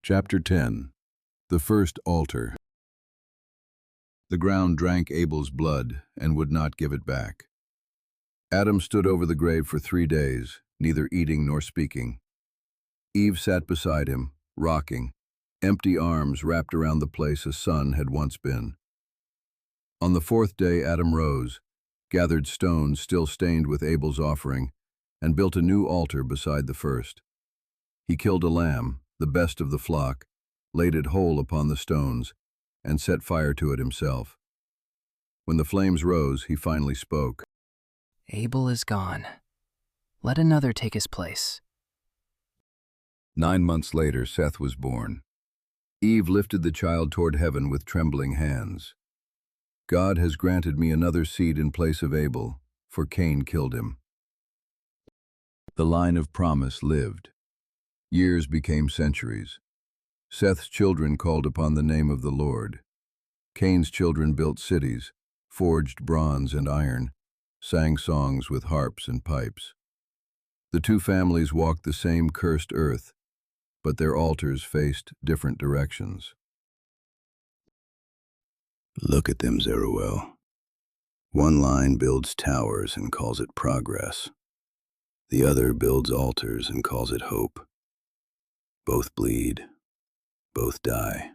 Chapter 10. The First Altar. The ground drank Abel's blood and would not give it back. Adam stood over the grave for 3 days, neither eating nor speaking. Eve sat beside him, rocking, empty arms wrapped around the place a son had once been. On the 4th day Adam rose, gathered stones still stained with Abel's offering, and built a new altar beside the first. He killed a lamb, the best of the flock, laid it whole upon the stones, and set fire to it himself. When the flames rose, he finally spoke. Abel is gone. Let another take his place. 9 months later, Seth was born. Eve lifted the child toward heaven with trembling hands. God has granted me another seed in place of Abel, for Cain killed him. The line of promise lived. Years became centuries. Seth's children called upon the name of the Lord. Cain's children built cities, forged bronze and iron, sang songs with harps and pipes. The two families walked the same cursed earth, but their altars faced different directions. Look at them, Zeruel. One line builds towers and calls it progress. The other builds altars and calls it hope. Both bleed, both die,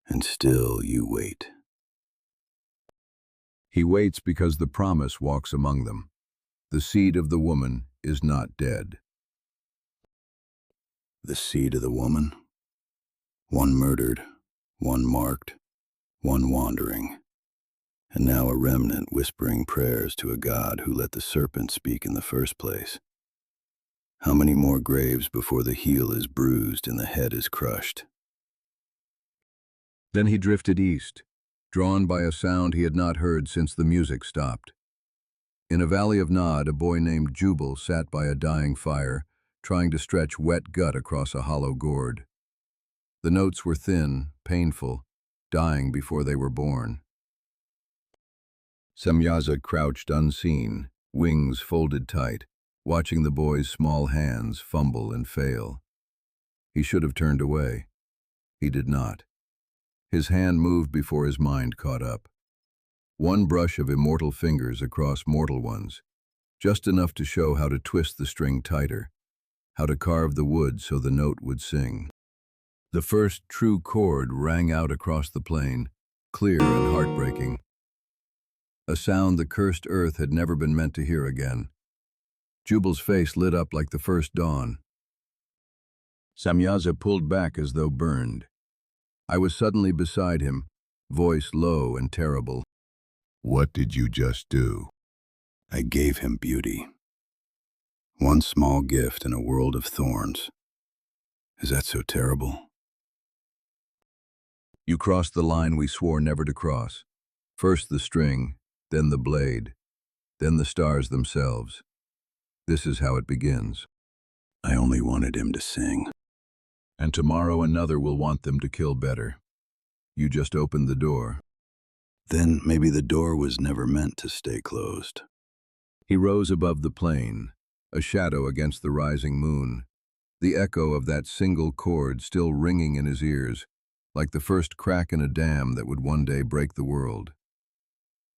and still you wait. He waits because the promise walks among them. The seed of the woman is not dead. The seed of the woman? One murdered, one marked, one wandering, and now a remnant whispering prayers to a God who let the serpent speak in the first place. How many more graves before the heel is bruised and the head is crushed? Then he drifted east, drawn by a sound he had not heard since the music stopped. In a valley of Nod, a boy named Jubal sat by a dying fire, trying to stretch wet gut across a hollow gourd. The notes were thin, painful, dying before they were born. Semyaza crouched unseen, wings folded tight, watching the boy's small hands fumble and fail. He should have turned away. He did not. His hand moved before his mind caught up. One brush of immortal fingers across mortal ones, just enough to show how to twist the string tighter, how to carve the wood so the note would sing. The first true chord rang out across the plain, clear and heartbreaking. A sound the cursed earth had never been meant to hear again. Jubal's face lit up like the first dawn. Semyaza pulled back as though burned. I was suddenly beside him, voice low and terrible. What did you just do? I gave him beauty. One small gift in a world of thorns. Is that so terrible? You crossed the line we swore never to cross. First the string, then the blade, then the stars themselves. This is how it begins. I only wanted him to sing. And tomorrow another will want them to kill better. You just opened the door. Then maybe the door was never meant to stay closed. He rose above the plain, a shadow against the rising moon, the echo of that single chord still ringing in his ears, like the first crack in a dam that would one day break the world.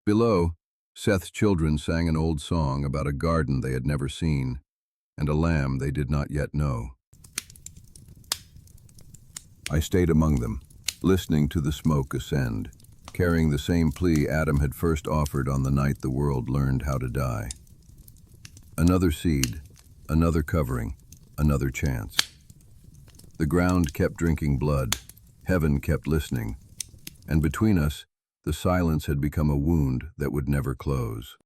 Below, Seth's children sang an old song about a garden they had never seen, and a lamb they did not yet know. I stayed among them, listening to the smoke ascend, carrying the same plea Adam had first offered on the night the world learned how to die. Another seed, another covering, another chance. The ground kept drinking blood, heaven kept listening, and between us, the silence had become a wound that would never close.